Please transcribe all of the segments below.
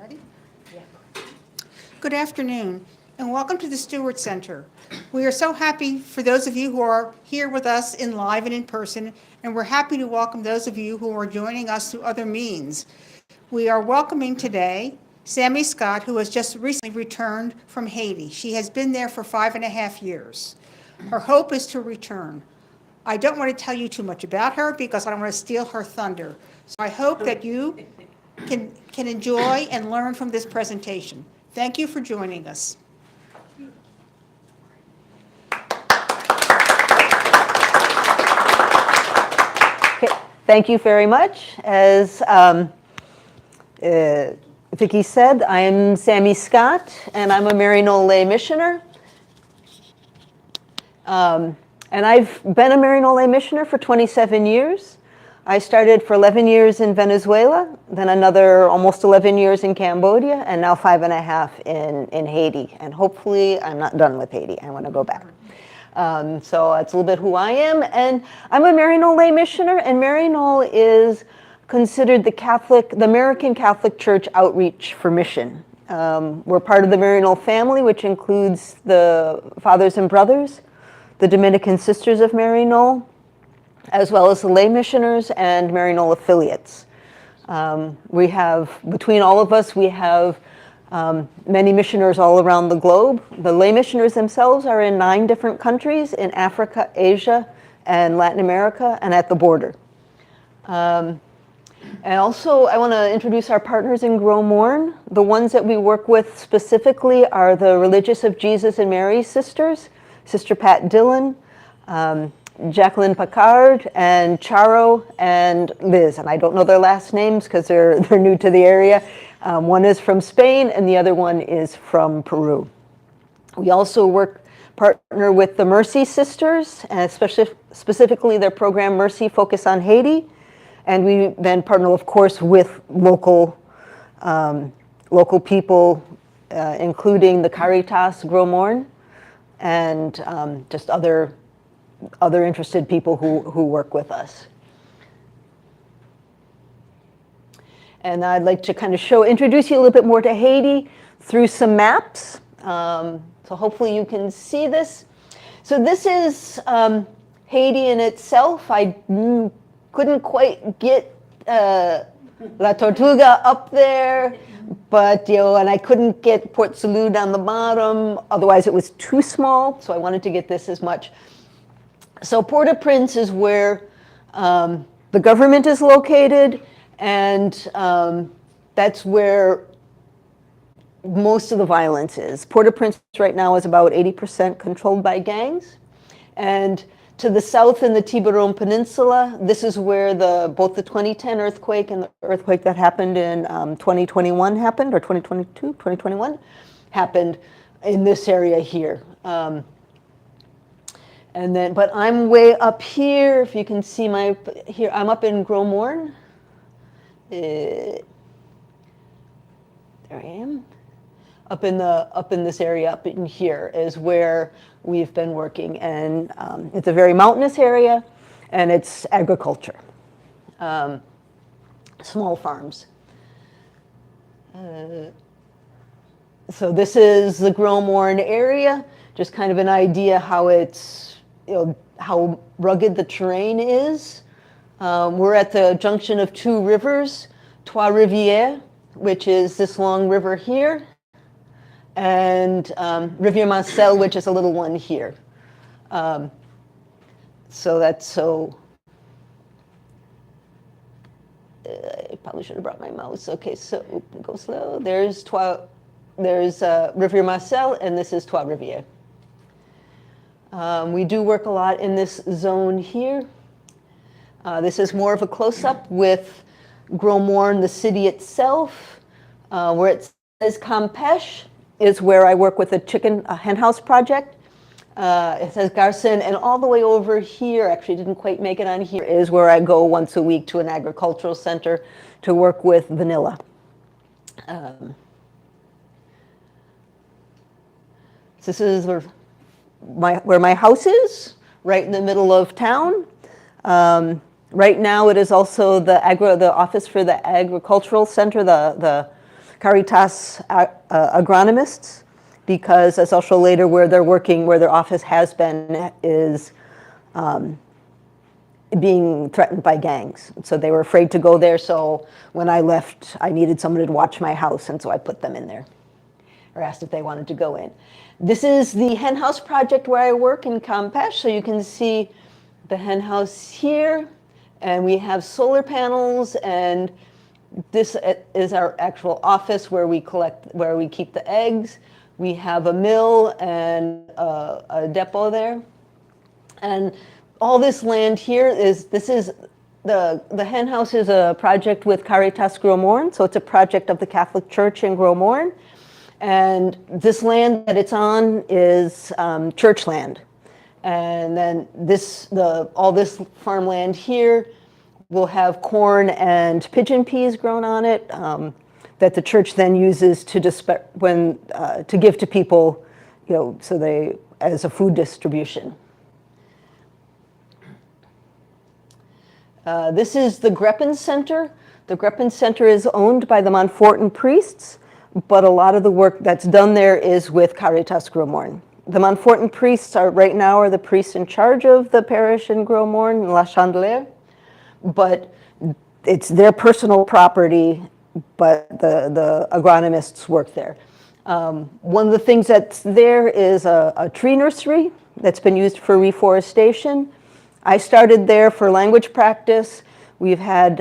Ready? Yeah. Good afternoon, and welcome to the Stuart Center. We are so happy for those of you who are here with us in live and in person, and we're happy to welcome those of you who are joining us through other means. We are welcoming today Sami Scott, who has just recently returned from Haiti. She has been there for 5.5 years. Her hope is to return. I don't want to tell you too much about her because I don't want to steal her thunder. So I hope that you can enjoy and learn from this presentation. Thank you for joining us. Okay, thank you very much. As Vicki said, I am Sami Scott, and I'm a Maryknoll Lay Missioner. And I've been a Maryknoll Lay Missioner for 27 years. I started for 11 years in Venezuela, then another almost 11 years in Cambodia, and now 5.5 in Haiti. And hopefully I'm not done with Haiti. I want to go back. So that's a little bit who I am. And I'm a Maryknoll Lay Missioner, and Maryknoll is considered the American Catholic Church outreach for mission. We're part of the Maryknoll family, which includes the fathers and brothers, the Dominican Sisters of Maryknoll, as well as the lay missioners and Maryknoll affiliates. We have, between all of us, we have many missioners all around the globe. The lay missioners themselves are in 9 different countries in Africa, Asia, and Latin America, and at the border. And also, I want to introduce our partners in Gros Morne. The ones that we work with specifically are the Religious of Jesus and Mary sisters, Sister Pat Dillon, Jacqueline Picard, and Charo and Liz. And I don't know their last names because they're new to the area. One is from Spain and the other one is from Peru. We also partner with the Mercy Sisters, and specifically their program Mercy Focus on Haiti. And we then partner, of course, with local people, including the Caritas Gros Morne and just other interested people who work with us. And I'd like to kind of introduce you a little bit more to Haiti through some maps. So hopefully you can see this. So this is Haiti in itself. I couldn't quite get La Tortuga up there, but and I couldn't get Port Salut down the bottom. Otherwise, it was too small. So I wanted to get this as much. So Port-au-Prince is where the government is located, and that's where most of the violence is. Port-au-Prince right now is about 80% controlled by gangs. And to the south in the Tiburon Peninsula, this is where both the 2010 earthquake and the earthquake that happened in 2021 happened, or 2021 happened in this area here. And then, but I'm way up here. If you can see I'm up in Gros Morne. There I am. Up in this area, up in here is where we've been working, and it's a very mountainous area, and it's agriculture, small farms. So this is the Gros Morne area. Just kind of an idea how how rugged the terrain is. We're at the junction of 2 rivers, Trois-Rivières, which is this long river here, and Rivière Marcel, which is a little one here. So I probably should have brought my mouse. Okay, so go slow. There's Rivière Marcel, and this is Trois-Rivières. We do work a lot in this zone here. This is more of a close-up with Gros Morne, the city itself. Where it says Campeche is where I work with a henhouse project. It says Garcin, and all the way over here, actually didn't quite make it on here, is where I go once a week to an agricultural center to work with vanilla. This is where my house is, right in the middle of town. Right now, it is also the office for the agricultural center, the Caritas agronomists, because as I'll show later, where they're working, where their office has been, is being threatened by gangs. So they were afraid to go there, so when I left, I needed someone to watch my house, and so I put them in there, or asked if they wanted to go in. This is the hen house project where I work in Campeche, so you can see the hen house here, and we have solar panels, and this is our actual office where we keep the eggs. We have a mill and a depot there. And all this land here the hen house is a project with Caritas Gros Morne, so it's a project of the Catholic Church in Gros Morne. And this land that it's on is church land. And then all this farmland here will have corn and pigeon peas grown on it that the church then uses to give to people, as a food distribution. This is the Greppen Center. The Greppen Center is owned by the Montfortan priests, but a lot of the work that's done there is with Caritas Gros Morne. The Montfortan priests right now are the priests in charge of the parish in Gros Morne, La Chandeleur, but it's their personal property, but the agronomists work there. One of the things that's there is a tree nursery that's been used for reforestation. I started there for language practice. We've had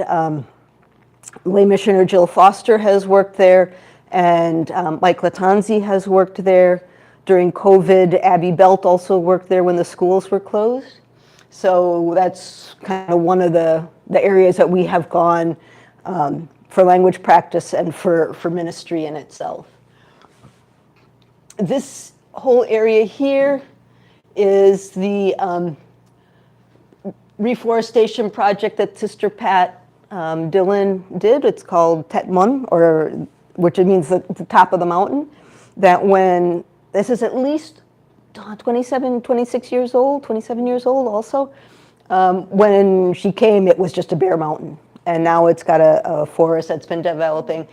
lay missioner Jill Foster has worked there, and Mike Latanzi has worked there. During COVID, Abby Belt also worked there when the schools were closed. So that's kind of one of the areas that we have gone for language practice and for ministry in itself. This whole area here is the reforestation project that Sister Pat Dillon did. It's called Tet Mun, which means the top of the mountain. This is at least 27 years old also. When she came, it was just a bare mountain, and now it's got a forest that's been developing.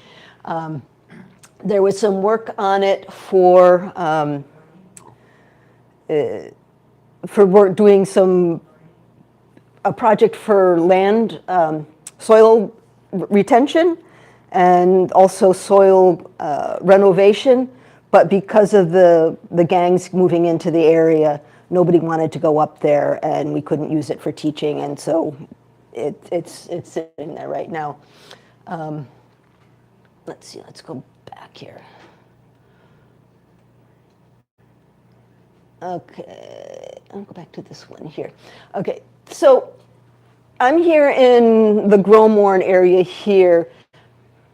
There was some work on it for doing a project for land, soil retention, and also soil renovation. But because of the gangs moving into the area, nobody wanted to go up there, and we couldn't use it for teaching, and so it's sitting there right now. Let's see, let's go back here. Okay, I'll go back to this one here. Okay, so I'm here in the Gros Morne area here.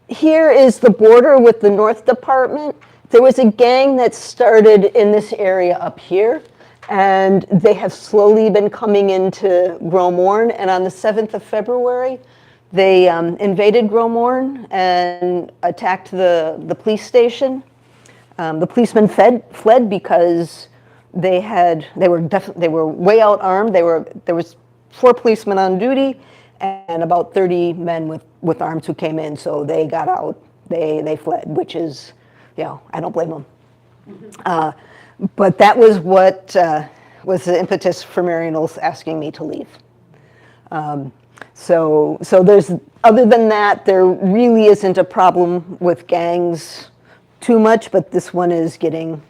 Here is the border with the North Department. There was a gang that started in this area up here, and they have slowly been coming into Gros Morne, and on the 7th of February, they invaded Gros Morne and attacked the police station. The policemen fled because they were way out-armed. There was 4 policemen on duty and about 30 men with arms who came in, so they got out. They fled, which is, I don't blame them. But that was what was the impetus for Maryknoll asking me to leave. So there's, other than that, there really isn't a problem with gangs too much, but this one is getting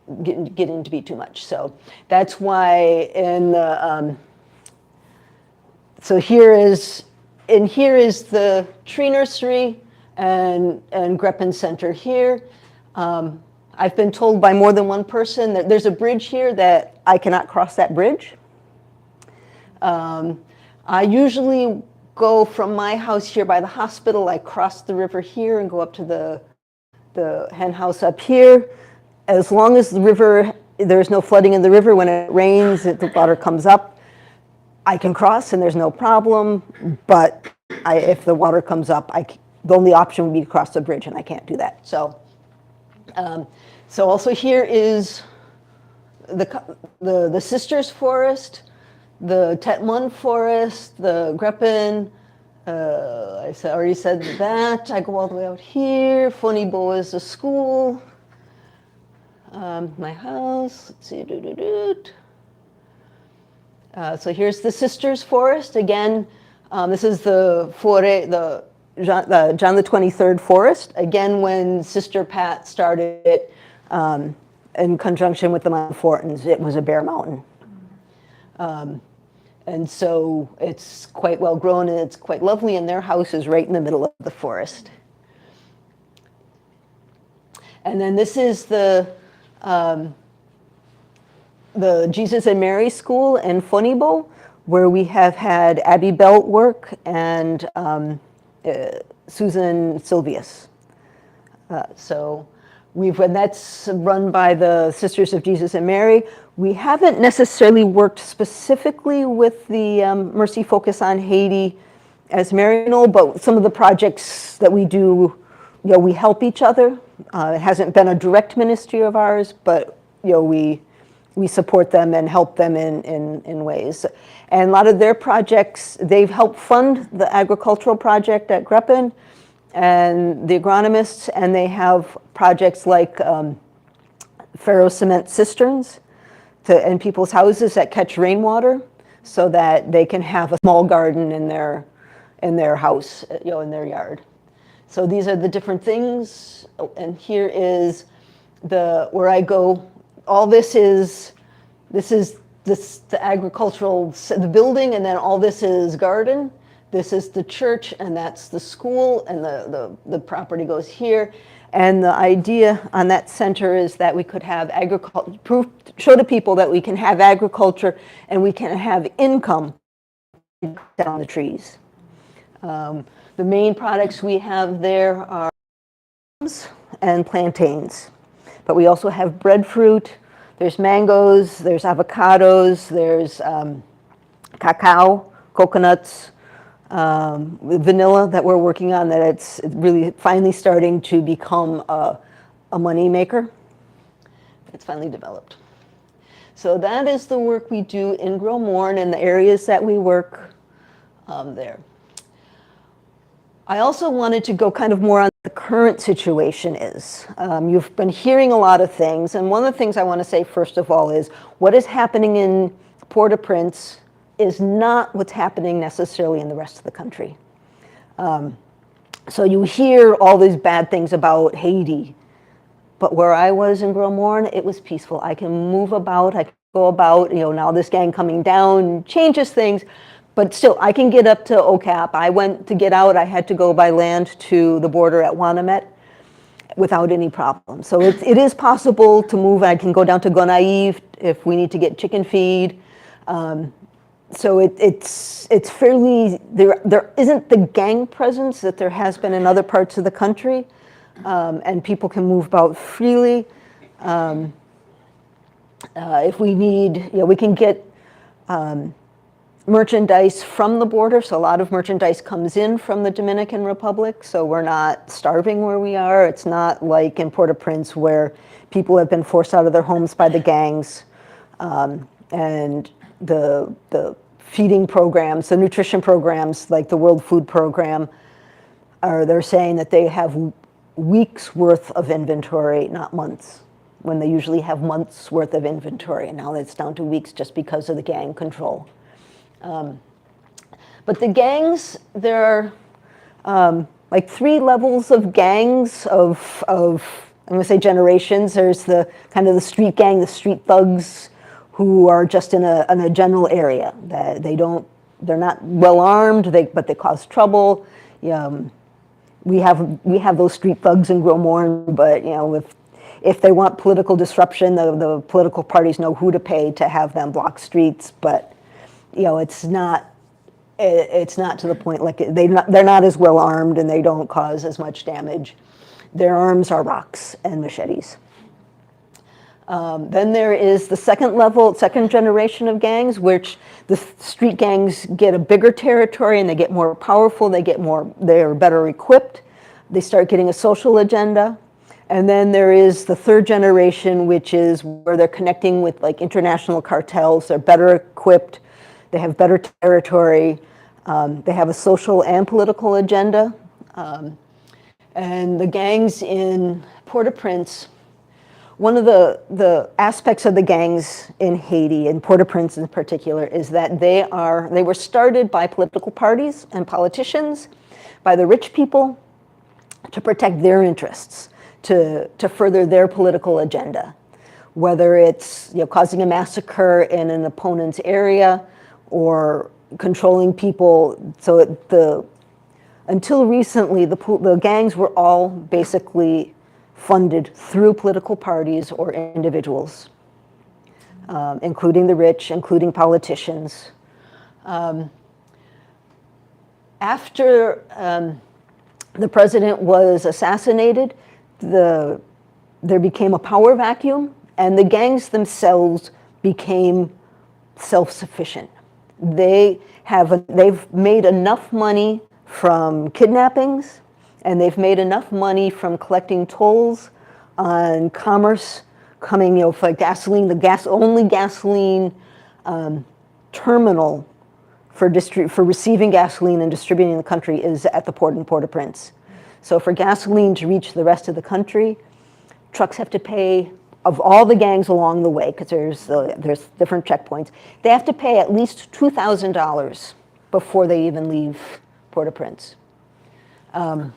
to be too much. So that's why here is the tree nursery and Greppen Center here. I've been told by more than one person that there's a bridge here that I cannot cross that bridge. I usually go from my house here by the hospital. I cross the river here and go up to the hen house up here. As long as there's no flooding in the river, when it rains, the water comes up, I can cross and there's no problem. But if the water comes up, the only option would be to cross the bridge, and I can't do that. So also here is the Sisters Forest, the Tet Mun Forest, the Greppen already said that. I go all the way out here. Funibo is the school. My house. Let's see. So here's the Sisters Forest. Again, this is the John the 23rd Forest. Again, when Sister Pat started it in conjunction with the Montfortons, it was a bare mountain. And so it's quite well grown and it's quite lovely, and their house is right in the middle of the forest. And then this is the Jesus and Mary School in Funibo, where we have had Abby Belt work and Susan Silvius. And that's run by the Sisters of Jesus and Mary. We haven't necessarily worked specifically with the Mercy Focus on Haiti as Maryknoll, but some of the projects that we do, we help each other. It hasn't been a direct ministry of ours, but we support them and help them in ways. And a lot of their projects, they've helped fund the agricultural project at Greppen and the agronomists, and they have projects like ferro cement cisterns in people's houses that catch rainwater so that they can have a small garden in their house, in their yard. So these are the different things. And here is where I go. All this is the agricultural, the building, and then all this is garden. This is the church, and that's the school, and the property goes here. And the idea on that center is that we could have agriculture, show to people that we can have agriculture and we can have income down the trees. The main products we have there are plums and plantains, but we also have breadfruit. There's mangoes, there's avocados, there's cacao, coconuts, vanilla that we're working on, that it's really finally starting to become a money maker. It's finally developed. So that is the work we do in Gros Morne and the areas that we work there. I also wanted to go kind of more on the current situation is. You've been hearing a lot of things, and one of the things I want to say first of all is what is happening in Port-au-Prince is not what's happening necessarily in the rest of the country. So you hear all these bad things about Haiti, but where I was in Gros Morne, it was peaceful. I can move about, I can go about, now this gang coming down changes things, but still I can get up to OCAP. I went to get out, I had to go by land to the border at Wannamet without any problem. So it is possible to move. I can go down to Gonaïve if we need to get chicken feed. So it's fairly, there isn't the gang presence that there has been in other parts of the country, and people can move about freely. If we need, we can get merchandise from the border, so a lot of merchandise comes in from the Dominican Republic, so we're not starving where we are. It's not like in Port-au-Prince where people have been forced out of their homes by the gangs, and the feeding programs, the nutrition programs, like the World Food Program, they're saying that they have weeks worth of inventory, not months, when they usually have months worth of inventory, and now it's down to weeks just because of the gang control. But the gangs, there are like 3 levels of gangs of I'm going to say generations. There's the kind of the street gang, the street thugs, who are just in a general area. That they're not well armed, but they cause trouble. We have those street thugs in Gros Morne, but if they want political disruption, the political parties know who to pay to have them block streets. But it's not to the point, like they're not as well armed and they don't cause as much damage. Their arms are rocks and machetes. Then there is the second generation of gangs, which the street gangs get a bigger territory and they get more powerful, they're better equipped, they start getting a social agenda. And then there is the third generation, which is where they're connecting with like international cartels, they're better equipped, they have better territory, They have a social and political agenda. And the gangs in Port-au-Prince, one of the aspects of the gangs in Haiti, in Port-au-Prince in particular, is that they were started by political parties and politicians, by the rich people, to protect their interests, to further their political agenda. Whether it's causing a massacre in an opponent's area or controlling people. So until recently, the gangs were all basically funded through political parties or individuals, including the rich, including politicians. After the president was assassinated, there became a power vacuum, and the gangs themselves became self-sufficient. They've made enough money from kidnappings, and they've made enough money from collecting tolls on commerce coming, for gasoline. Only gasoline terminal for receiving gasoline and distributing in the country is at the port in Port-au-Prince. So for gasoline to reach the rest of the country, trucks have to pay, of all the gangs along the way, because there's different checkpoints, they have to pay at least $2,000 before they even leave Port-au-Prince. And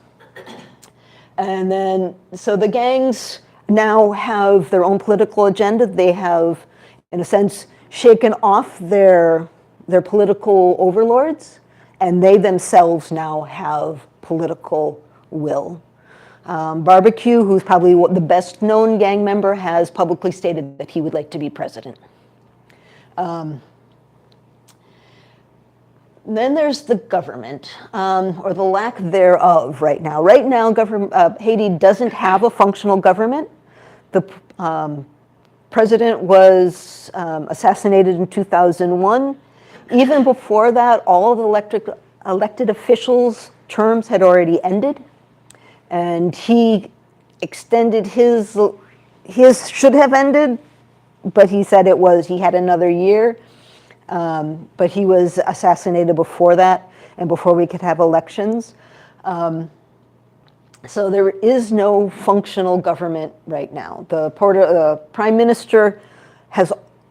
then, so the gangs now have their own political agenda. They have, in a sense, shaken off their political overlords, and they themselves now have political will. Barbecue, who's probably the best known gang member, has publicly stated that he would like to be president. Then there's the government, or the lack thereof right now. Right now, Haiti doesn't have a functional government. The president was assassinated in 2001. Even before that, all of the elected officials' terms had already ended. And he extended his should have ended, but he said he had another year. But he was assassinated before that and before we could have elections. So there is no functional government right now. The prime minister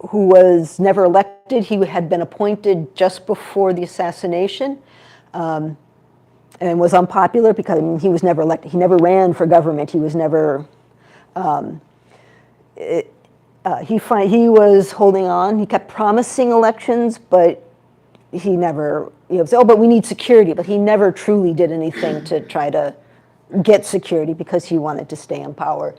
who was never elected, he had been appointed just before the assassination. And was unpopular because he was never elected. He never ran for government. He was never. He was holding on. He kept promising elections, but he never. Said, "Oh, but we need security." But he never truly did anything to try to get security because he wanted to stay in power.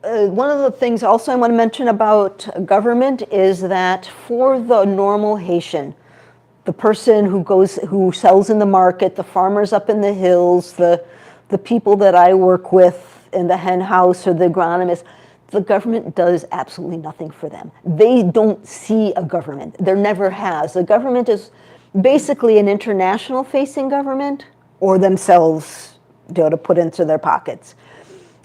One of the things also I want to mention about government is that for the normal Haitian, the person who sells in the market, the farmers up in the hills, the people that I work with in the hen house or the agronomists, the government does absolutely nothing for them. They don't see a government. There never has. The government is basically an international facing government or themselves to put into their pockets.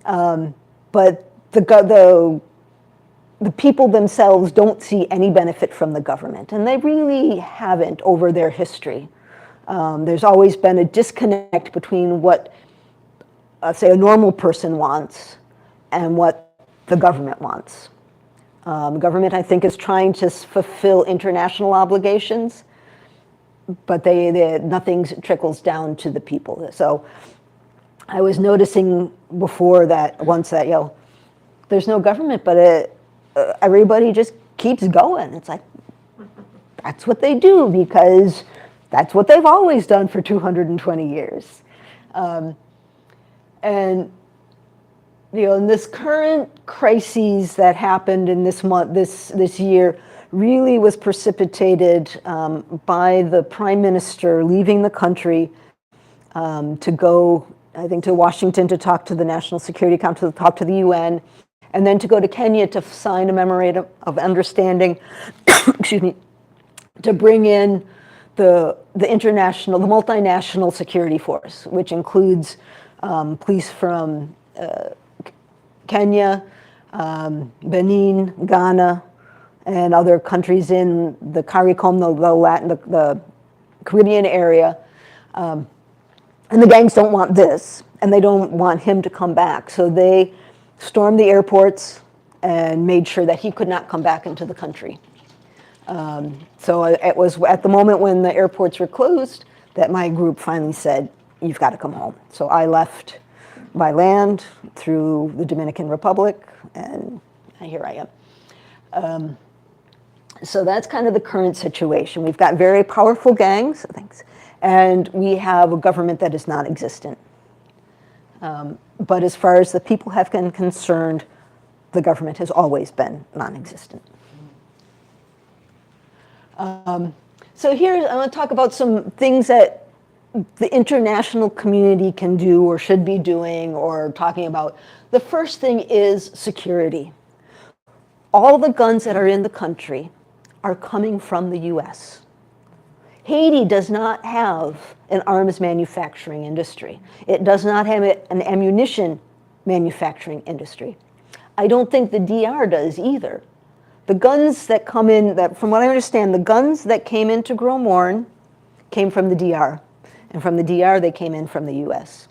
But the people themselves don't see any benefit from the government, and they really haven't over their history. There's always been a disconnect between what, say, a normal person wants and what the government wants. The government, I think, is trying to fulfill international obligations, but nothing trickles down to the people. So I was noticing before that there's no government, but everybody just keeps going. It's like, that's what they do because that's what they've always done for 220 years. And in this current crises that happened in this month, this year, really was precipitated by the prime minister leaving the country to go, I think, to Washington to talk to the National Security Council, to talk to the UN, and then to go to Kenya to sign a memorandum of understanding, excuse me, to bring in the multinational security force, which includes police from Kenya, Benin, Ghana, and other countries in the CARICOM, the Caribbean area. And the gangs don't want this, and they don't want him to come back. So they stormed the airports and made sure that he could not come back into the country. So it was at the moment when the airports were closed that my group finally said, you've got to come home. So I left by land through the Dominican Republic, and here I am. So that's kind of the current situation. We've got very powerful gangs, and we have a government that is non-existent. But as far as the people have been concerned, the government has always been non-existent. So here I want to talk about some things that the international community can do or should be doing or talking about. The first thing is security. All the guns that are in the country are coming from the US. Haiti does not have an arms manufacturing industry. It does not have an ammunition manufacturing industry. I don't think the DR does either. The guns that come in, from what I understand, the guns that came into Gros Morne came from the DR. And from the DR, they came in from the US.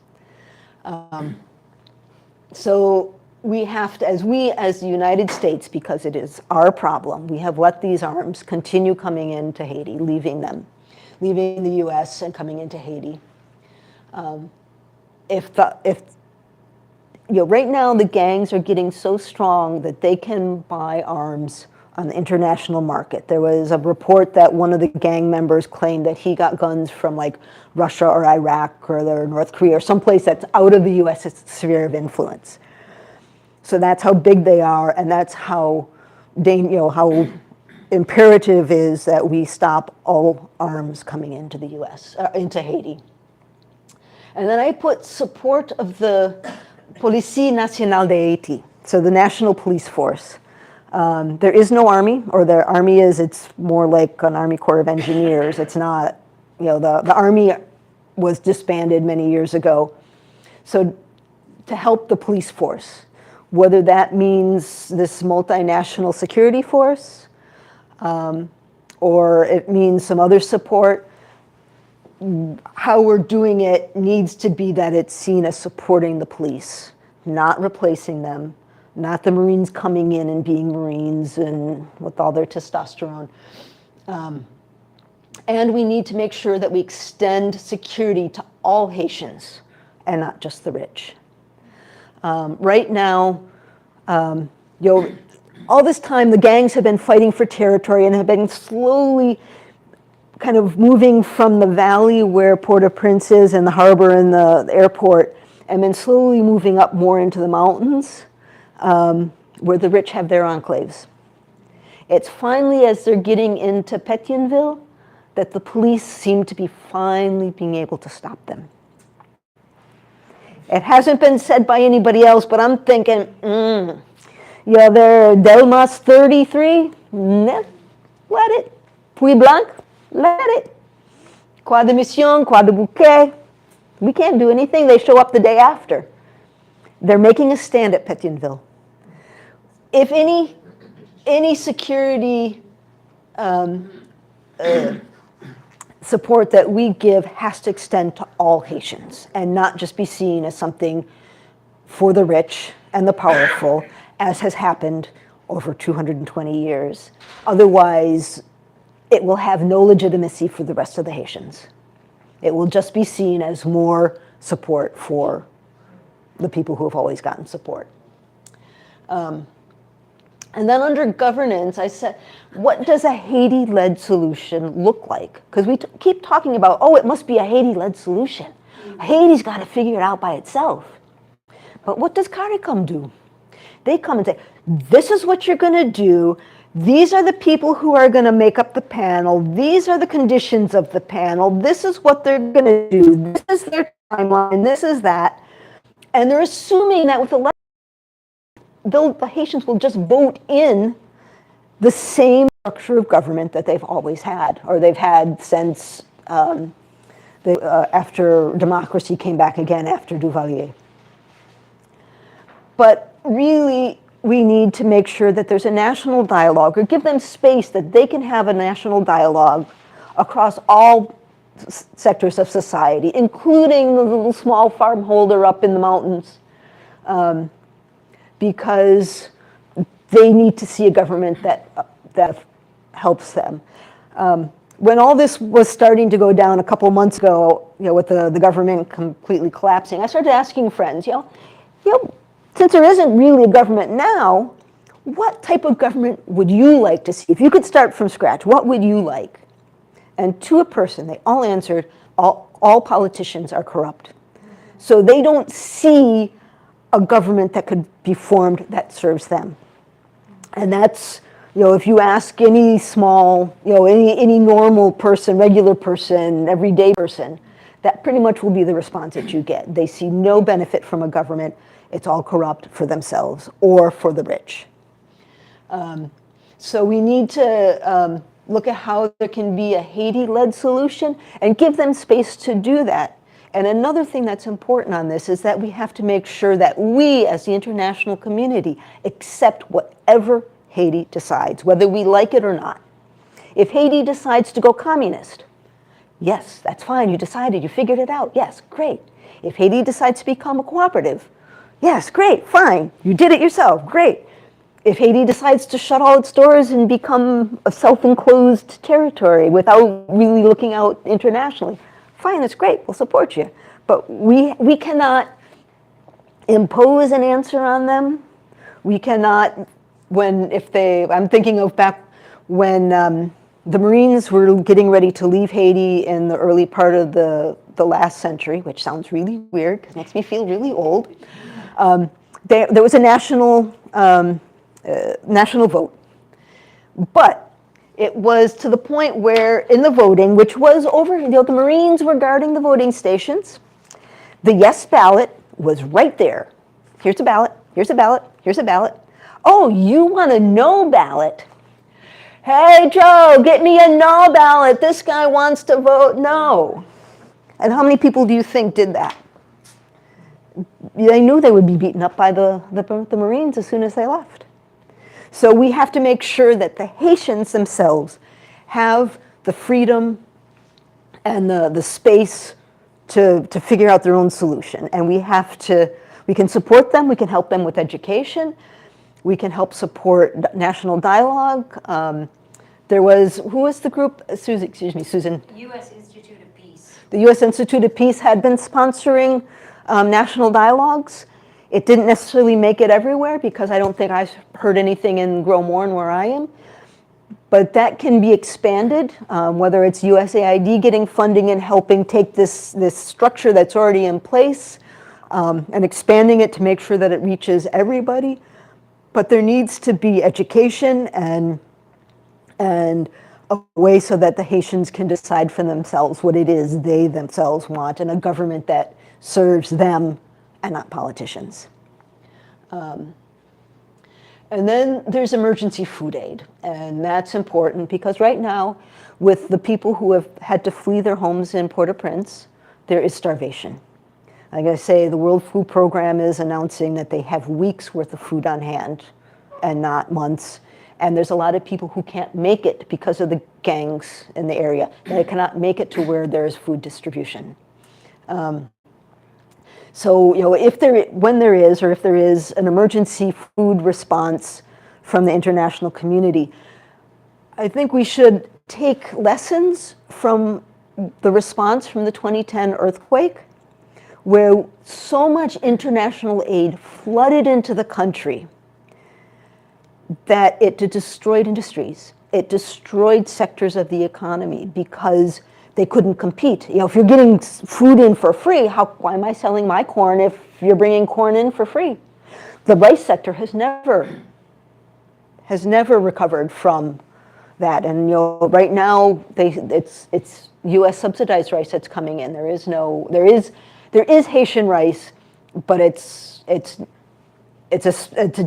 So we have to, as the United States, because it is our problem, we have let these arms continue coming into Haiti, leaving the US and coming into Haiti. Right now the gangs are getting so strong that they can buy arms on the international market. There was a report that one of the gang members claimed that he got guns from like Russia or Iraq or North Korea or someplace that's out of the US sphere of influence. So that's how big they are, and that's how imperative is that we stop all arms coming into the US, into Haiti. And then I put support of the Police Nationale de Haiti, so the National Police Force. There is no army, or the army it's more like an Army Corps of Engineers. It's not, the army was disbanded many years ago. So to help the police force, whether that means this multinational security force, or it means some other support, how we're doing it needs to be that it's seen as supporting the police, not replacing them, not the Marines coming in and being Marines and with all their testosterone. And we need to make sure that we extend security to all Haitians and not just the rich. Right now, all this time the gangs have been fighting for territory and have been slowly kind of moving from the valley where Port-au-Prince is and the harbor and the airport, and then slowly moving up more into the mountains where the rich have their enclaves. It's finally, as they're getting into Pétionville, that the police seem to be finally being able to stop them. It hasn't been said by anybody else, but I'm thinking, they're Delmas 33, let it. Puy Blanc, let it. Croix de Mission, Croix de Bouquet, we can't do anything. They show up the day after. They're making a stand at Pétionville. If any security support that we give has to extend to all Haitians and not just be seen as something for the rich and the powerful, as has happened over 220 years. Otherwise, it will have no legitimacy for the rest of the Haitians. It will just be seen as more support for the people who have always gotten support. And then under governance, I said, what does a Haiti-led solution look like? Because we keep talking about, it must be a Haiti-led solution. Haiti's got to figure it out by itself. But what does CARICOM do? They come and say, this is what you're going to do. These are the people who are going to make up the panel. These are the conditions of the panel. This is what they're going to do. This is their timeline. This is that. And they're assuming that with the Haitians will just vote in the same structure of government that they've always had, or they've had since after democracy came back again after Duvalier. But really, we need to make sure that there's a national dialogue, or give them space that they can have a national dialogue across all sectors of society, including the little small farm holder up in the mountains, because they need to see a government that helps them. When all this was starting to go down a couple months ago, with the government completely collapsing, I started asking friends, since there isn't really a government now, what type of government would you like to see? If you could start from scratch, what would you like? And to a person, they all answered, all politicians are corrupt. So they don't see a government that could be formed that serves them. And that's, if you ask any small, any normal person, regular person, everyday person, that pretty much will be the response that you get. They see no benefit from a government. It's all corrupt for themselves or for the rich. So we need to look at how there can be a Haiti-led solution and give them space to do that. And another thing that's important on this is that we have to make sure that we, as the international community, accept whatever Haiti decides, whether we like it or not. If Haiti decides to go communist, yes, that's fine, you decided, you figured it out, yes, great. If Haiti decides to become a cooperative, yes, great, fine, you did it yourself, great. If Haiti decides to shut all its doors and become a self-enclosed territory without really looking out internationally, fine, that's great, we'll support you. But we cannot impose an answer on them. We cannot, I'm thinking of back when the Marines were getting ready to leave Haiti in the early part of the last century, which sounds really weird, because it makes me feel really old. There was a national vote. But it was to the point where in the voting, which was over, the Marines were guarding the voting stations, the yes ballot was right there. Here's a ballot, here's a ballot, here's a ballot. Oh, you want a no ballot? Hey, Joe, get me a no ballot. This guy wants to vote no. And how many people do you think did that? They knew they would be beaten up by the Marines as soon as they left. So we have to make sure that the Haitians themselves have the freedom and the space to figure out their own solution. And we can support them, we can help them with education, we can help support national dialogue. Who was the group? Susan. U.S. Institute of Peace. The U.S. Institute of Peace had been sponsoring national dialogues. It didn't necessarily make it everywhere because I don't think I heard anything in Gros Morne where I am. But that can be expanded, whether it's USAID getting funding and helping take this structure that's already in place and expanding it to make sure that it reaches everybody. But there needs to be education and a way so that the Haitians can decide for themselves what it is they themselves want, and a government that serves them and not politicians. And then there's emergency food aid, and that's important because right now, with the people who have had to flee their homes in Port-au-Prince, there is starvation. Like I say, the World Food Program is announcing that they have weeks worth of food on hand and not months. And there's a lot of people who can't make it because of the gangs in the area. They cannot make it to where there's food distribution. So, if there is an emergency food response from the international community, I think we should take lessons from the response from the 2010 earthquake, where so much international aid flooded into the country that it destroyed industries. It destroyed sectors of the economy because they couldn't compete. If you're getting food in for free, why am I selling my corn if you're bringing corn in for free? The rice sector has never recovered from that. And right now it's U.S. subsidized rice that's coming in. There is Haitian rice, but it's a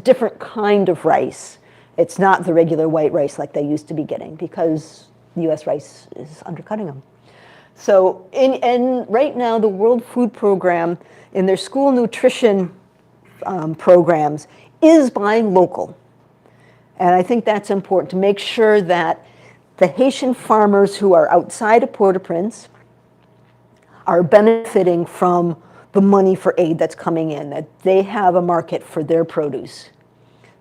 different kind of rice. It's not the regular white rice like they used to be getting because U.S. rice is undercutting them. So, and right now, the World Food Program, in their school nutrition programs, is buying local. And I think that's important to make sure that the Haitian farmers who are outside of Port-au-Prince are benefiting from the money for aid that's coming in, that they have a market for their produce.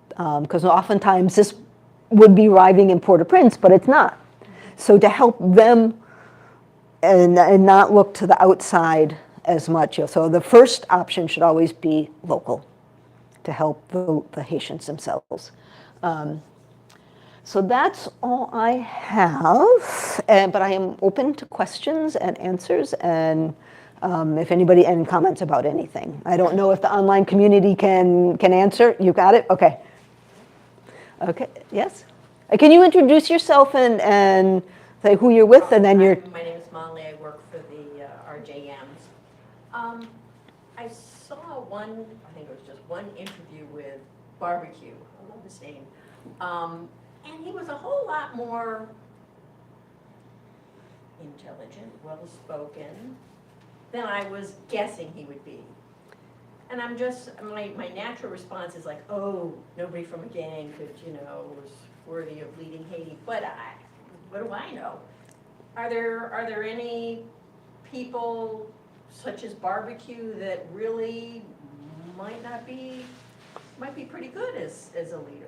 Because oftentimes this would be arriving in Port-au-Prince, but it's not. So to help them and not look to the outside as much. So the first option should always be local to help the Haitians themselves. So that's all I have, but I am open to questions and answers, and if anybody, and comments about anything. I don't know if the online community can answer. You got it? Okay. Okay, yes? Can you introduce yourself and say who you're with, and then you're... My name is Molly. I work for the RJMs. I saw one, I think it was just one interview with Barbecue. I love his name. And he was a whole lot more intelligent, well-spoken than I was guessing he would be. And I'm just, my natural response is like, oh, nobody from a gang could, was worthy of leading Haiti. But what do I know? Are there any people such as Barbecue that really might be pretty good as a leader?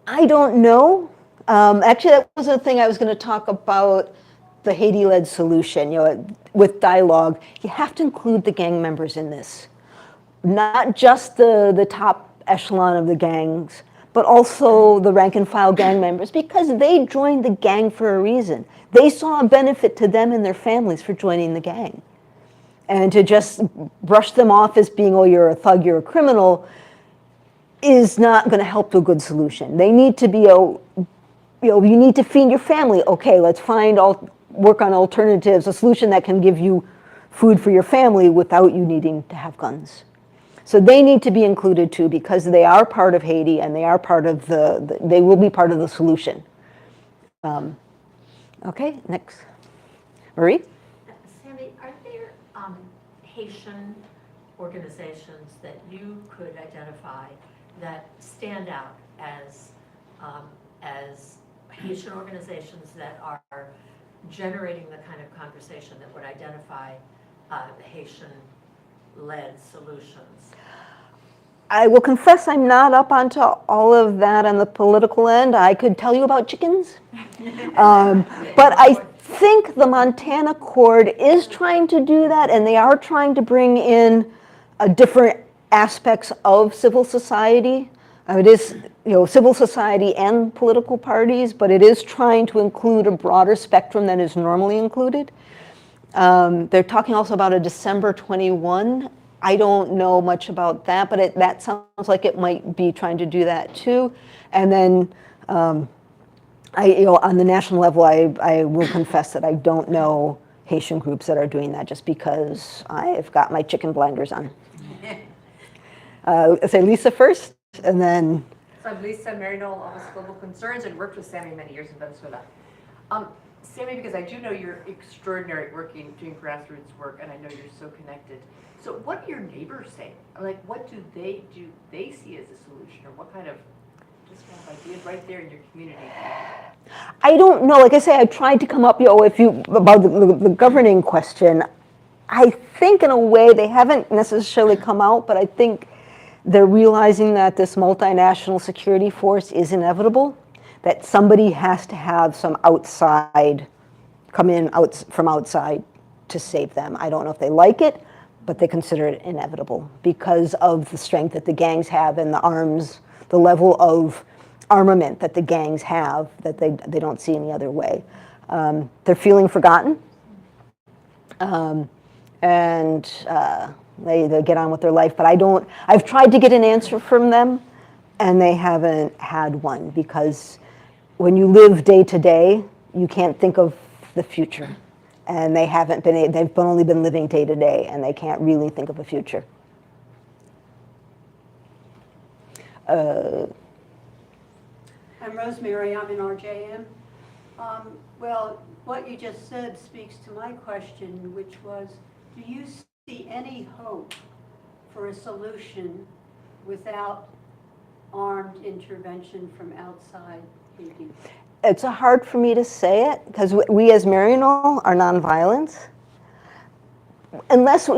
I don't know. Actually, that was the thing I was going to talk about, the Haiti-led solution. With dialogue, you have to include the gang members in this. Not just the top echelon of the gangs, but also the rank and file gang members, because they joined the gang for a reason. They saw a benefit to them and their families for joining the gang. And to just brush them off as being, oh, you're a thug, you're a criminal, is not going to help to a good solution. They need to be, you need to feed your family. Okay, let's work on alternatives, a solution that can give you food for your family without you needing to have guns. So they need to be included too, because they are part of Haiti and they are part of they will be part of the solution. Okay, next. Marie? Sami, are there Haitian organizations that you could identify that stand out as Haitian organizations that are generating the kind of conversation that would identify the Haitian-led solutions? I will confess I'm not up onto all of that on the political end. I could tell you about chickens. But I think the Montana Accord is trying to do that, and they are trying to bring in different aspects of civil society. It is, civil society and political parties, but it is trying to include a broader spectrum than is normally included. They're talking also about a December 21. I don't know much about that, but that sounds like it might be trying to do that too. And then, on the national level, I will confess that I don't know Haitian groups that are doing that, just because I've got my chicken blinders on. Say Lisa first, and then. So I'm Lisa Maryknoll, Office of Global Concerns, and worked with Sami many years in Venezuela. Sami, because I do know you're extraordinary at doing grassroots work, and I know you're so connected. So what do your neighbors say? Like, what do they see as a solution, or what kind of ideas right there in your community? I don't know. Like I say, I tried to come up, about the governing question. I think in a way they haven't necessarily come out, but I think they're realizing that this multinational security force is inevitable, that somebody has to have some come in from outside to save them. I don't know if they like it, but they consider it inevitable because of the strength that the gangs have and the level of armament that the gangs have that they don't see any other way. They're feeling forgotten, and they get on with their life, but I've tried to get an answer from them, and they haven't had one, because when you live day to day, you can't think of the future. And they've only been living day to day, and they can't really think of a future. I'm Rosemary, I'm in RJM. Well, what you just said speaks to my question, which was, do you see any hope for a solution without armed intervention from outside Haiti? It's hard for me to say it because we as Maryknoll are nonviolent. Unless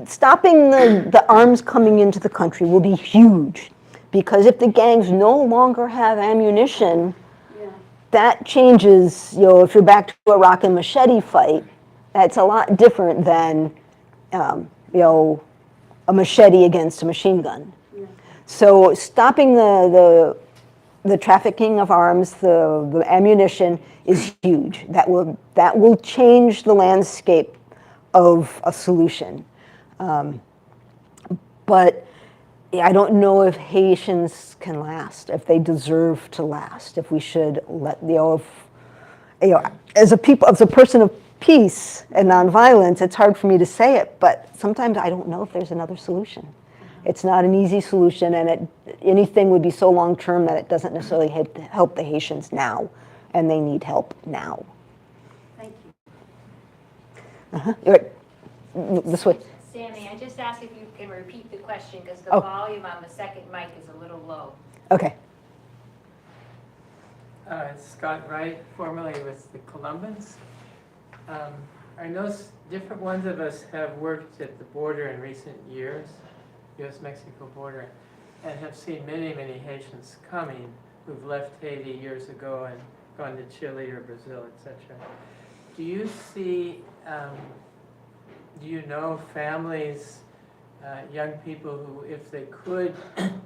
stopping the arms coming into the country will be huge, because if the gangs no longer have ammunition, Yeah, that changes. If you're back to a rock and machete fight, that's a lot different than a machete against a machine gun. yeah. So stopping the trafficking of arms, the ammunition is huge. That will change the landscape of a solution. But I don't know if Haitians can last, if they deserve to last, if we should let, as a person of peace and nonviolence, it's hard for me to say it, but sometimes I don't know if there's another solution. It's not an easy solution, and anything would be so long-term that it doesn't necessarily help the Haitians now, and they need help now. Thank you. This way. Sami, I just asked if you can repeat the question because the Oh. volume on the second mic is a little low. Okay. Scott Wright, formerly with the Columbans. I know different ones of us have worked at the border in recent years, U.S.-Mexico border, and have seen many, many Haitians coming who've left Haiti years ago and gone to Chile or Brazil, etc. Do you see, do you know families, young people who, if they could,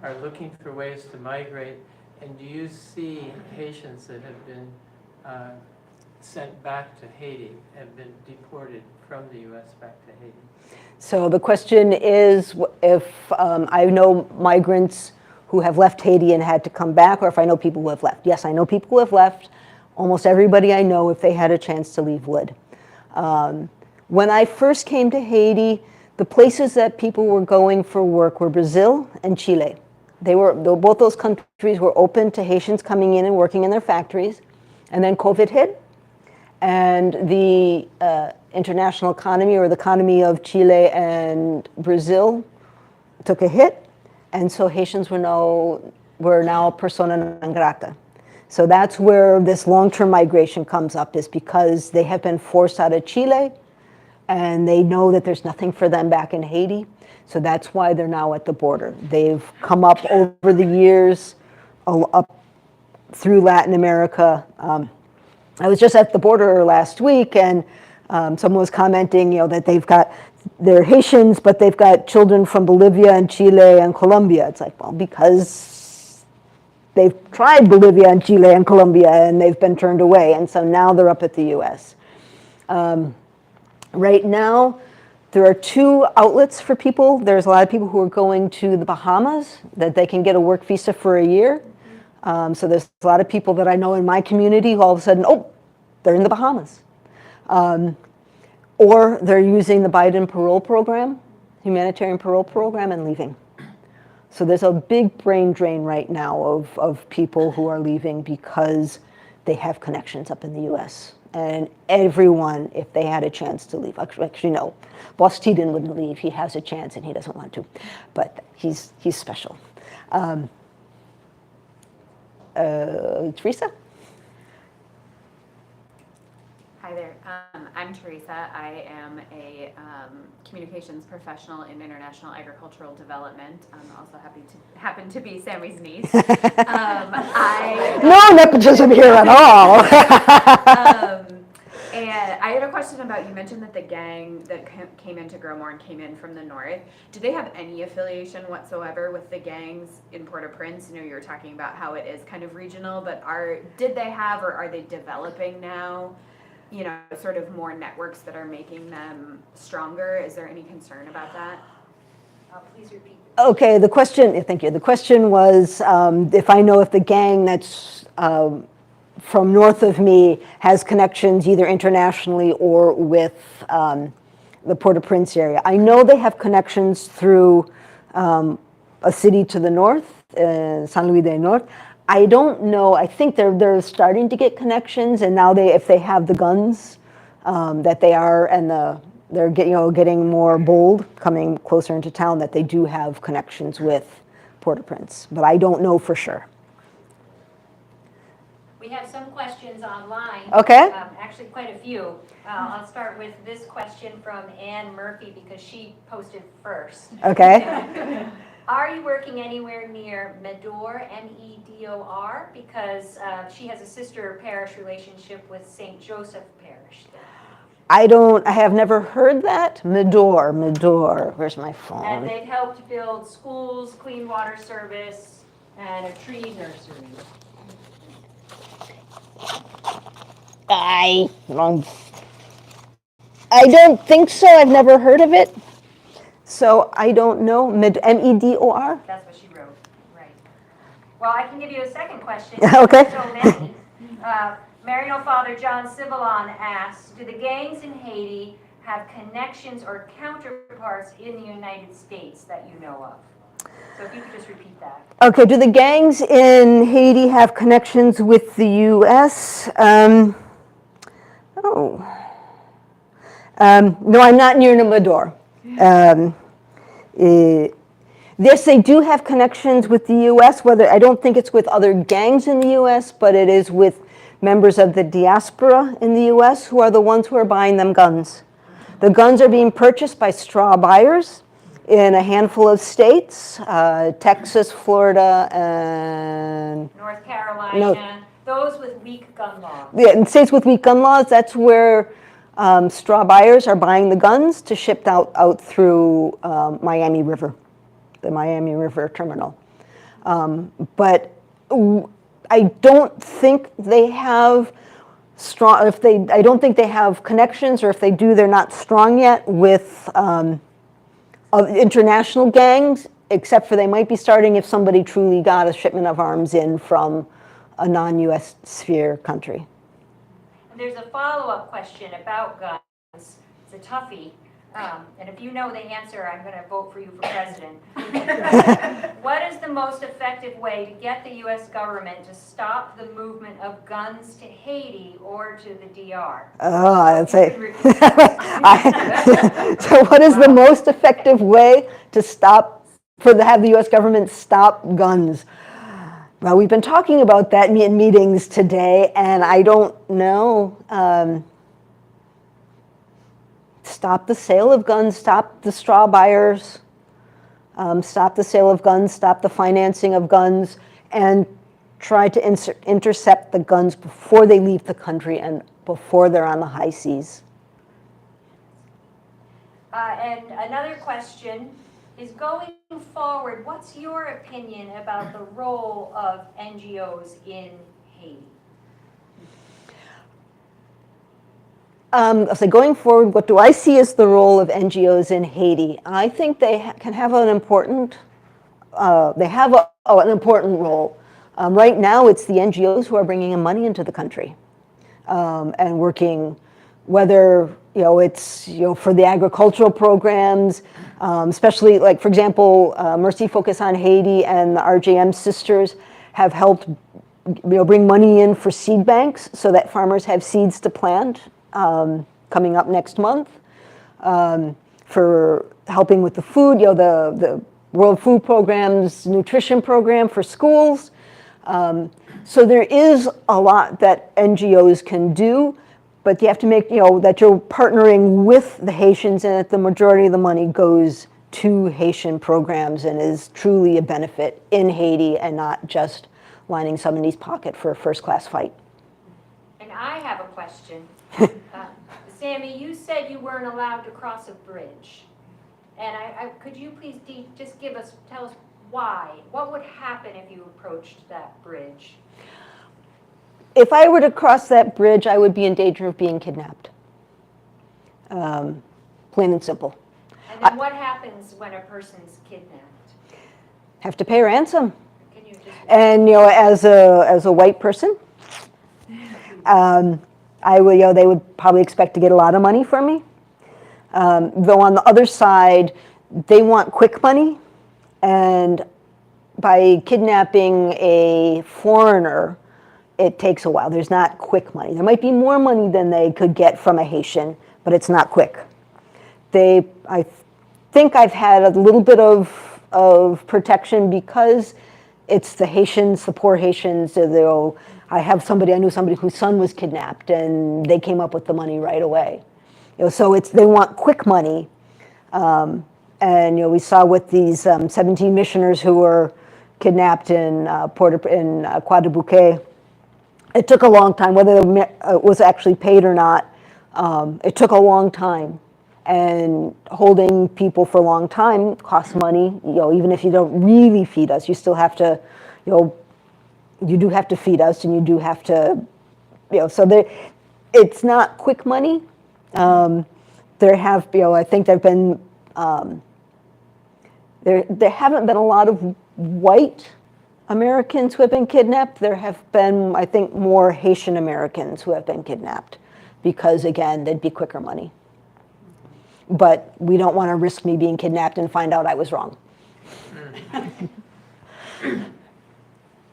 are looking for ways to migrate? And do you see Haitians that have been sent back to Haiti, have been deported from the U.S. back to Haiti? So the question is if I know migrants who have left Haiti and had to come back, or if I know people who have left. Yes, I know people who have left. Almost everybody I know, if they had a chance to leave, would. When I first came to Haiti, the places that people were going for work were Brazil and Chile. Both those countries were open to Haitians coming in and working in their factories. And then COVID hit, and the international economy, or the economy of Chile and Brazil, took a hit, and so Haitians were now persona non grata. So that's where this long-term migration comes up, is because they have been forced out of Chile, and they know that there's nothing for them back in Haiti. So that's why they're now at the border. They've come up over the years, up through Latin America. I was just at the border last week, and someone was commenting, that they're Haitians, but they've got children from Bolivia and Chile and Colombia. It's like, well, because they've tried Bolivia and Chile and Colombia, and they've been turned away, and so now they're up at the U.S. Right now, there are two outlets for people. There's a lot of people who are going to the Bahamas, that they can get a work visa for a year. So there's a lot of people that I know in my community who all of a sudden, they're in the Bahamas. Or they're using the Biden parole program, humanitarian parole program, and leaving. So there's a big brain drain right now of people who are leaving because they have connections up in the U.S. And everyone, if they had a chance to leave, actually no, Boss Teden wouldn't leave. He has a chance and he doesn't want to, but he's special. Teresa? Hi there. I'm Teresa. I am a communications professional in international agricultural development. I'm also happen to be Sami's niece. No nepotism here at all. And I had a question about, you mentioned that the gang that came into Gros Morne came in from the north. Do they have any affiliation whatsoever with the gangs in Port-au-Prince? You were talking about how it is kind of regional, but did they have, or are they developing now, sort of more networks that are making them stronger? Is there any concern about that? Please repeat. Okay, thank you. The question was if I know if the gang that's from north of me has connections either internationally or with the Port-au-Prince area. I know they have connections through a city to the north, San Luis del Norte. I don't know. I think they're starting to get connections, and now if they have the guns that they are, and they're getting more bold, coming closer into town, that they do have connections with Port-au-Prince, but I don't know for sure. We have some questions online. Okay. Actually, quite a few. I'll start with this question from Ann Murphy because she posted first. Okay. Are you working anywhere near Medor, M-E-D-O-R? Because she has a sister parish relationship with St. Joseph Parish. I have never heard that. Medor. Where's my And phone? they've helped build schools, clean water service, and a tree nursery. I don't think so. I've never heard of it. So I don't know. M-E-D-O-R? That's what she wrote, right. Well, I can give you a second question. Okay. So many. Maryknoll Father John Civilon asks, do the gangs in Haiti have connections or counterparts in the United States that you know of? So if you could just repeat that. Okay, do the gangs in Haiti have connections with the U.S.? No, I'm not near Medor. Yes, they do have connections with the U.S., whether I don't think it's with other gangs in the U.S., but it is with members of the diaspora in the U.S. who are the ones who are buying them guns. The guns are being purchased by straw buyers in a handful of states, Texas, Florida, and North Carolina, those with weak gun laws. yeah, in states with weak gun laws, that's where straw buyers are buying the guns to ship out through Miami River, the Miami River terminal. But I don't think they have strong, I don't think they have connections, or if they do, they're not strong yet with international gangs, except for they might be starting if somebody truly got a shipment of arms in from a non-US sphere country. And there's a follow-up question about guns. It's a toughie. And if you know the answer, I'm going to vote for you for president. What is the most effective way to get the U.S. government to stop the movement of guns to Haiti or to the DR? Oh, I'd say. So what is the most effective way to have the U.S. government stop guns? Well, we've been talking about that in meetings today, and I don't know. Stop the sale of guns, stop the straw buyers, stop the sale of guns, stop the financing of guns, and try to intercept the guns before they leave the country and before they're on the high seas. And another question is, going forward, what's your opinion about the role of NGOs in Haiti? I'll say going forward, what do I see as the role of NGOs in Haiti? I think they can have an important, an important role. Right now, it's the NGOs who are bringing in money into the country and working, whether it's for the agricultural programs, especially like, for example, Mercy Focus on Haiti and the RJM sisters have helped bring money in for seed banks so that farmers have seeds to plant. Coming up next month, for helping with the food, the World Food Program's nutrition program for schools. So there is a lot that NGOs can do, but you have to make, that you're partnering with the Haitians and that the majority of the money goes to Haitian programs and is truly a benefit in Haiti and not just lining somebody's pocket for a first-class fight. And I have a question. Sami, you said you weren't allowed to cross a bridge. And could you please just tell us why? What would happen if you approached that bridge? If I were to cross that bridge, I would be in danger of being kidnapped. Plain and simple. And then what happens when a person's kidnapped? Have to pay a ransom. Can you just... And as a white person, they would probably expect to get a lot of money from me. Though on the other side, they want quick money, and by kidnapping a foreigner, it takes a while. There's not quick money. There might be more money than they could get from a Haitian, but it's not quick. I think I've had a little bit of of protection because it's the Haitians, the poor Haitians. I knew somebody whose son was kidnapped, and they came up with the money right away. So they want quick money. And we saw with these 17 missioners who were kidnapped in Croix-de-Bouquet. It took a long time, whether it was actually paid or not. It took a long time, and holding people for a long time costs money. Even if you don't really feed us, you still have to, you do have to feed us, and you do have to, so it's not quick money. There have, I think there've been, there haven't been a lot of white Americans who have been kidnapped. There have been, I think, more Haitian Americans who have been kidnapped because, again, there'd be quicker money. But we don't want to risk me being kidnapped and find out I was wrong.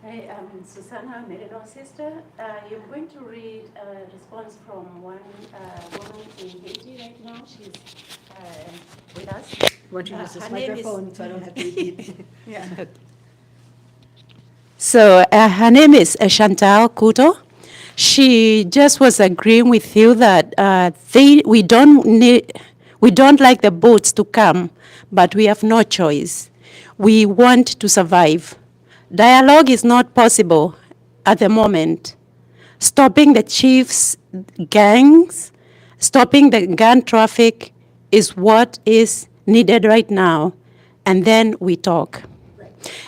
Hey, I'm Suzanne, Maryknoll sister. You're going to read a response from one woman in Haiti right now. She's with us. Want to use this her name is- microphone so I don't have to repeat? Yeah. So her name is Chantal Couto. She just was agreeing with you that we don't like the boats to come, but we have no choice. We want to survive. Dialogue is not possible at the moment. Stopping the chiefs' gangs, stopping the gun traffic is what is needed right now, and then we talk.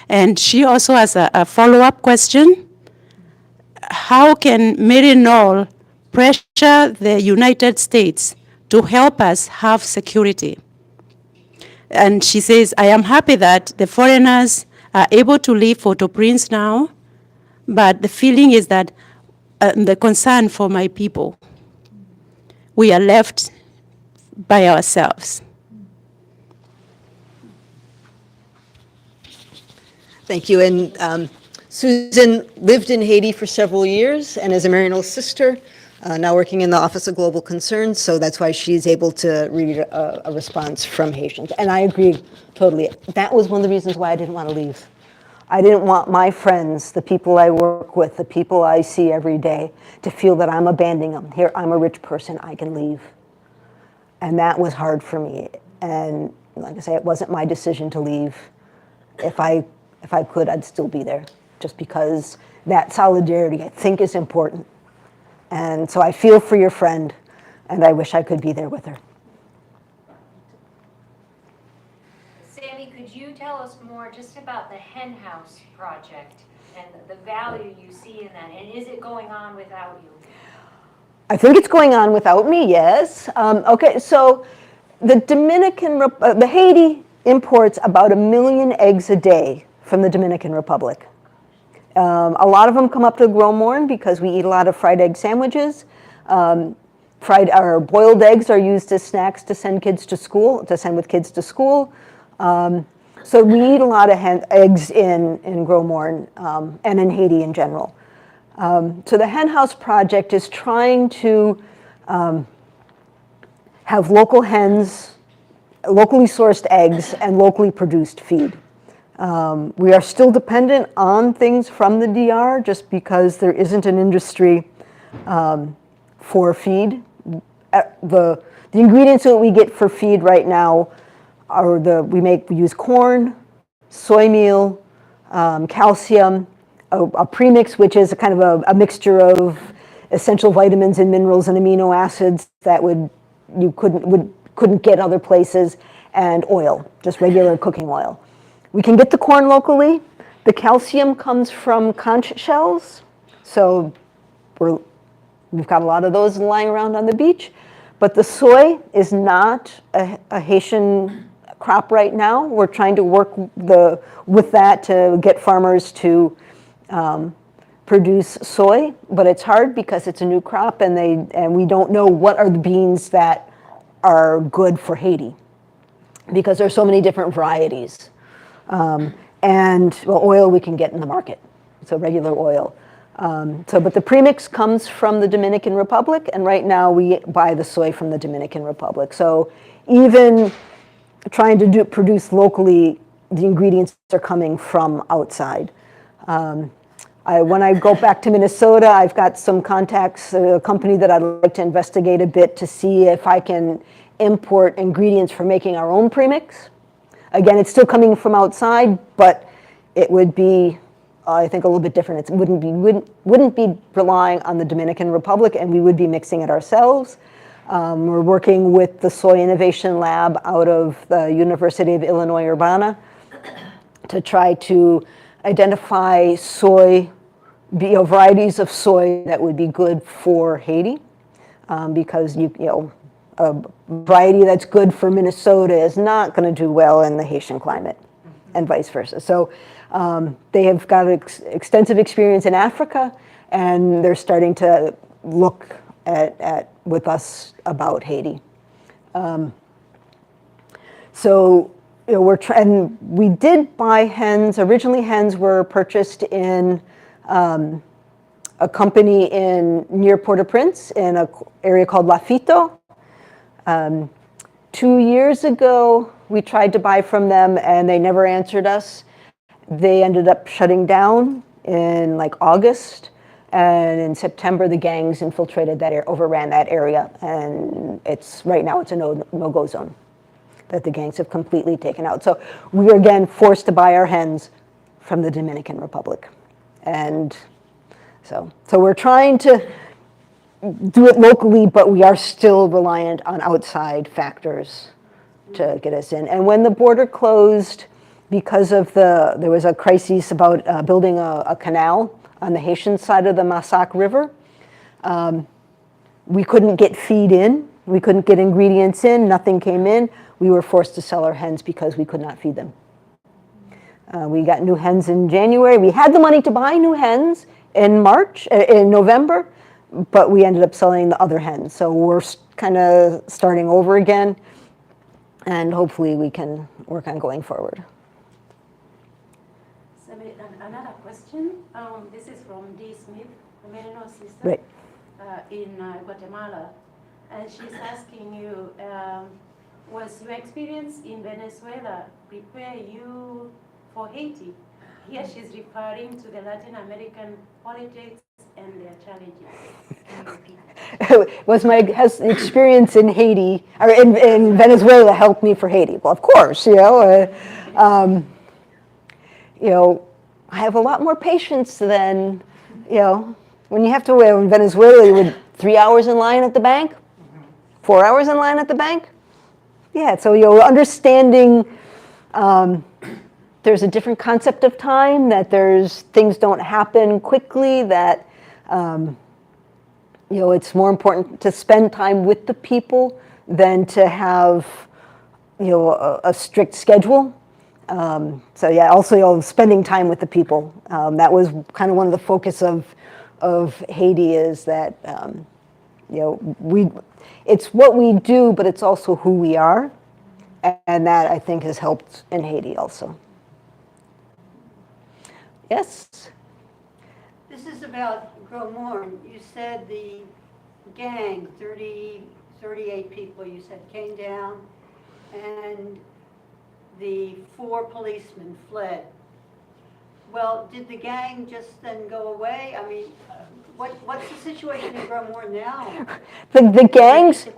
And she also has a follow-up question. How can Maryknoll pressure the United States to help us have security? And she says, I am happy that the foreigners are able to leave Port-au-Prince now, but the feeling is that the concern for my people, we are left by ourselves. Thank you. And Susan lived in Haiti for several years and is a Maryknoll sister, now working in the Office of Global Concerns, so that's why she's able to read a response from Haitians. And I agree totally. That was one of the reasons why I didn't want to leave. I didn't want my friends, the people I work with, the people I see every day, to feel that I'm abandoning them. Here, I'm a rich person, I can leave. And that was hard for me. And like I say, it wasn't my decision to leave. If I could, I'd still be there, just because that solidarity, I think, is important. And so I feel for your friend, and I wish I could be there with her. Sami, could you tell us more just about the henhouse project and the value you see in that? And is it going on without you? I think it's going on without me, yes. Okay, so the Haiti imports about 1 million eggs a day from the Dominican Republic. A lot of them come up to Gros Morne because we eat a lot of fried egg sandwiches. Fried or boiled eggs are used as snacks to send kids to school, with kids to school. So we eat a lot of eggs in Gros Morne and in Haiti in general. So the Henhouse Project is trying to have local hens, locally sourced eggs, and locally produced feed. We are still dependent on things from the DR just because there isn't an industry for feed. The ingredients that we get for feed right now are we use corn, soy meal, calcium, a premix, which is a kind of a mixture of essential vitamins and minerals and amino acids that you couldn't get other places, and oil, just regular cooking oil. We can get the corn locally. The calcium comes from conch shells, so we've got a lot of those lying around on the beach. But the soy is not a Haitian crop right now. We're trying to work with that to get farmers to produce soy, but it's hard because it's a new crop, and we don't know what are the beans that are good for Haiti, because there's so many different varieties. And oil we can get in the market, so regular oil. But the premix comes from the Dominican Republic, and right now we buy the soy from the Dominican Republic. So even trying to produce locally the ingredients are coming from outside. When I go back to Minnesota, I've got some contacts, a company that I'd like to investigate a bit to see if I can import ingredients for making our own premix. Again, it's still coming from outside, but it would be, I think, a little bit different. It wouldn't be relying on the Dominican Republic, and we would be mixing it ourselves. We're working with the Soy Innovation Lab out of the University of Illinois Urbana to try to identify soy, varieties of soy that would be good for Haiti, because a variety that's good for Minnesota is not going to do well in the Haitian climate, and vice versa. So they have got extensive experience in Africa, and they're starting to look at with us about Haiti. So and we did buy hens. Originally, hens were purchased in a company near Port-au-Prince in an area called Lafito. 2 years ago, we tried to buy from them, and they never answered us. They ended up shutting down in like August, and in September, the gangs infiltrated that area, overran that area, and right now it's a no-go zone that the gangs have completely taken out. So we are again forced to buy our hens from the Dominican Republic, and so we're trying to do it locally, but we are still reliant on outside factors to get us in. And when the border closed, because of there was a crisis about building a canal on the Haitian side of the Massac River, we couldn't get feed in, we couldn't get ingredients in, nothing came in. We were forced to sell our hens because we could not feed them. We got new hens in January. We had the money to buy new hens in November, but we ended up selling the other hens. So we're kind of starting over again, and hopefully we can work on going forward. Sami, another question. This is from D. Smith, a Maryknoll sister, Right. in Guatemala. And she's asking you, was your experience in Venezuela prepare you for Haiti? Here she's referring to the Latin American politics and their challenges. Has the experience in Haiti, or in Venezuela, helped me for Haiti? Well, of course, I have a lot more patience than, when you have to wait in Venezuela, you would 3 hours in line at the bank, 4 hours in line at the bank. Yeah, so understanding there's a different concept of time, that things don't happen quickly, that it's more important to spend time with the people than to have a strict schedule. So yeah, also spending time with the people. That was kind of one of the focus of Haiti, is that it's what we do, but it's also who we are, and that I think has helped in Haiti also. Yes? This is about Gros Morne. You said the gang, 38 people, you said, came down, and the 4 policemen fled. Well, did the gang just then go away? I mean, what's the situation in Gros Morne now? The gangs.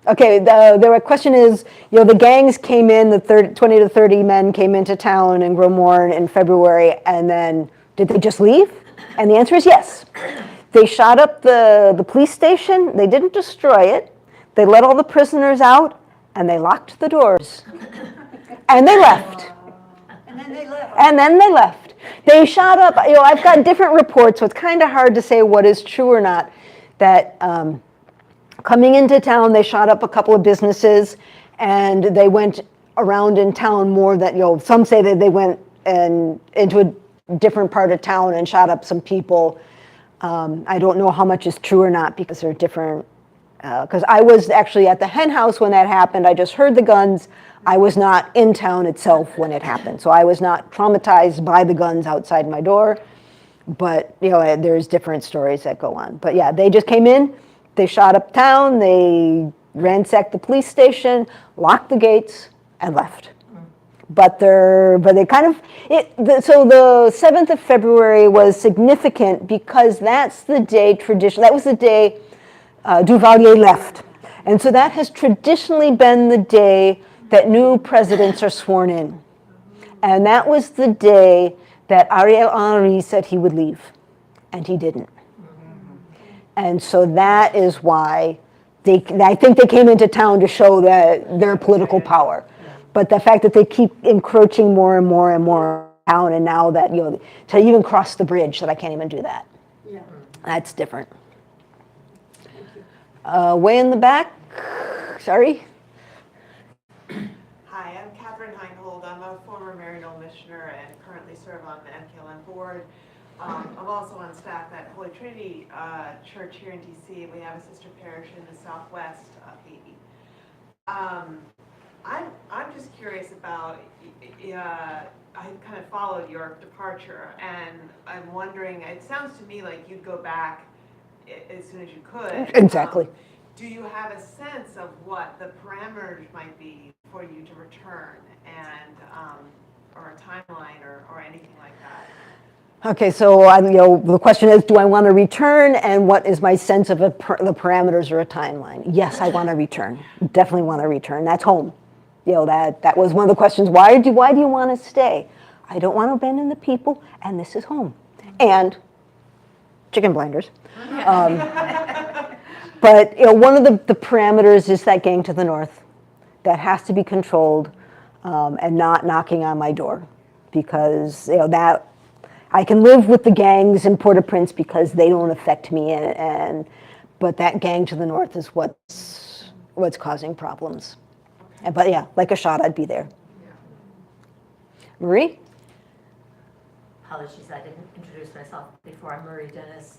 Okay, the question is, the gangs came in, 20 to 30 men came into town in Gros Morne in February, and then did they just leave? And the answer is yes. They shot up the police station. They didn't destroy it. They let all the prisoners out, and they locked the doors. And they left. And then they left. And then they left. They shot up, I've got different reports, so it's kind of hard to say what is true or not, that coming into town, they shot up a couple of businesses, and they went around in town more that, some say that they went into a different part of town and shot up some people. I don't know how much is true or not, because they're different. Because I was actually at the hen house when that happened. I just heard the guns. I was not in town itself when it happened. So I was not traumatized by the guns outside my door. But, there's different stories that go on. But yeah, they just came in, they shot up town, they ransacked the police station, locked the gates, and left. But they kind of, so the 7th of February was significant because that's the day that was the day Duvalier left. And so that has traditionally been the day that new presidents are sworn in. And that was the day that Ariel Henry said he would leave, and he didn't. And so that is why I think they came into town to show that their political power. But the fact that they keep encroaching more and more and more town, and now that, to even cross the bridge, that I can't even do that. Yeah. That's different. Way in the back, sorry. Hi, I'm Catherine Heinhold. I'm a former Maryknoll Missioner and currently serve on the MKLM board. I'm also on staff at Holy Trinity Church here in DC. We have a sister parish in the southwest of Haiti. I'm just curious about, I kind of followed your departure, and I'm wondering, it sounds to me like you'd go back as soon as you could. Exactly. Do you have a sense of what the parameters might be for you to return, and or a timeline or anything like that? Okay, so the question is, do I want to return, and what is my sense of the parameters or a timeline? Yes, I want to return. Definitely want to return. That's home. That was one of the questions. Why do you want to stay? I don't want to abandon the people, and this is home. And chicken blinders. But one of the parameters is that gang to the north that has to be controlled and not knocking on my door, because that I can live with the gangs in Port-au-Prince because they don't affect me, but that gang to the north is what's causing problems. But yeah, like a shot, I'd be there. Marie? Apologies, I didn't introduce myself before. I'm Marie Dennis,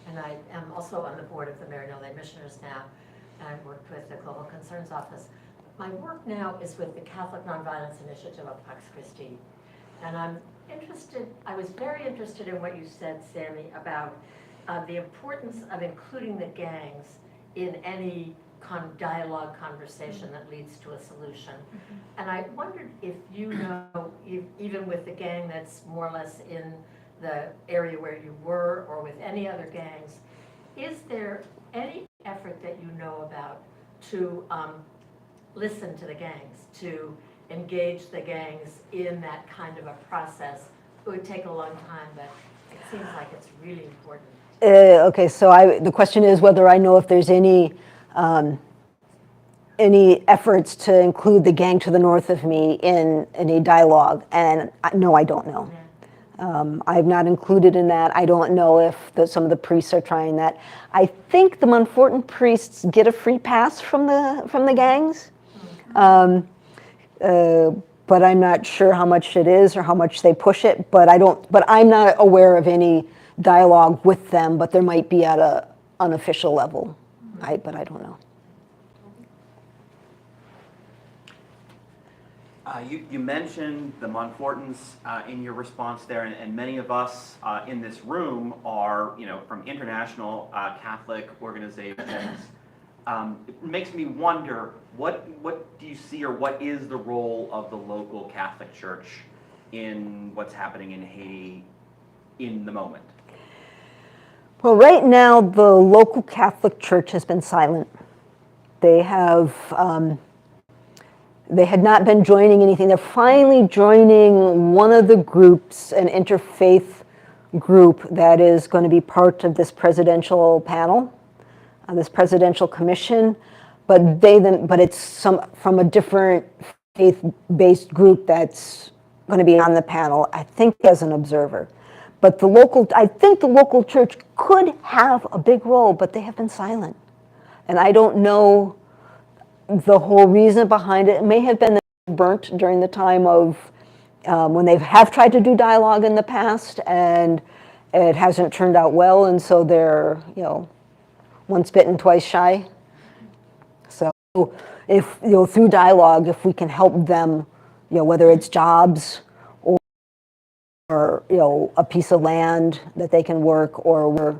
and I am also on the board of the Maryknoll Lay Missioners now, and I've worked with the Global Concerns Office. My work now is with the Catholic Nonviolence Initiative of Pax Christi, and I was very interested in what you said, Sami, about the importance of including the gangs in any dialogue conversation that leads to a solution. And I wondered if even with the gang that's more or less in the area where you were, or with any other gangs, is there any effort that you know about to listen to the gangs, to engage the gangs in that kind of a process? It would take a long time, but it seems like it's really important. Okay, so the question is whether I know if there's any efforts to include the gang to the north of me in a dialogue, and no, I don't know. I'm not included in that. I don't know if some of the priests are trying that. I think the Montfortan priests get a free pass from the gangs, but I'm not sure how much it is or how much they push it. But I'm not aware of any dialogue with them. But there might be at an unofficial level. But I don't know. You mentioned the Montfortans in your response there, and many of us in this room are, from international Catholic organizations. It makes me wonder, what do you see, or what is the role of the local Catholic Church in what's happening in Haiti in the moment? Well, right now, the local Catholic Church has been silent. They had not been joining anything. They're finally joining one of the groups, an interfaith group that is going to be part of this presidential panel, this presidential commission. But it's from a different faith-based group that's going to be on the panel, I think, as an observer. But I think the local church could have a big role, but they have been silent. And I don't know the whole reason behind it. It may have been burnt during the time of when they have tried to do dialogue in the past, and it hasn't turned out well, and so they're once bitten, twice shy. So if through dialogue, if we can help them, whether it's jobs or a piece of land that they can work, or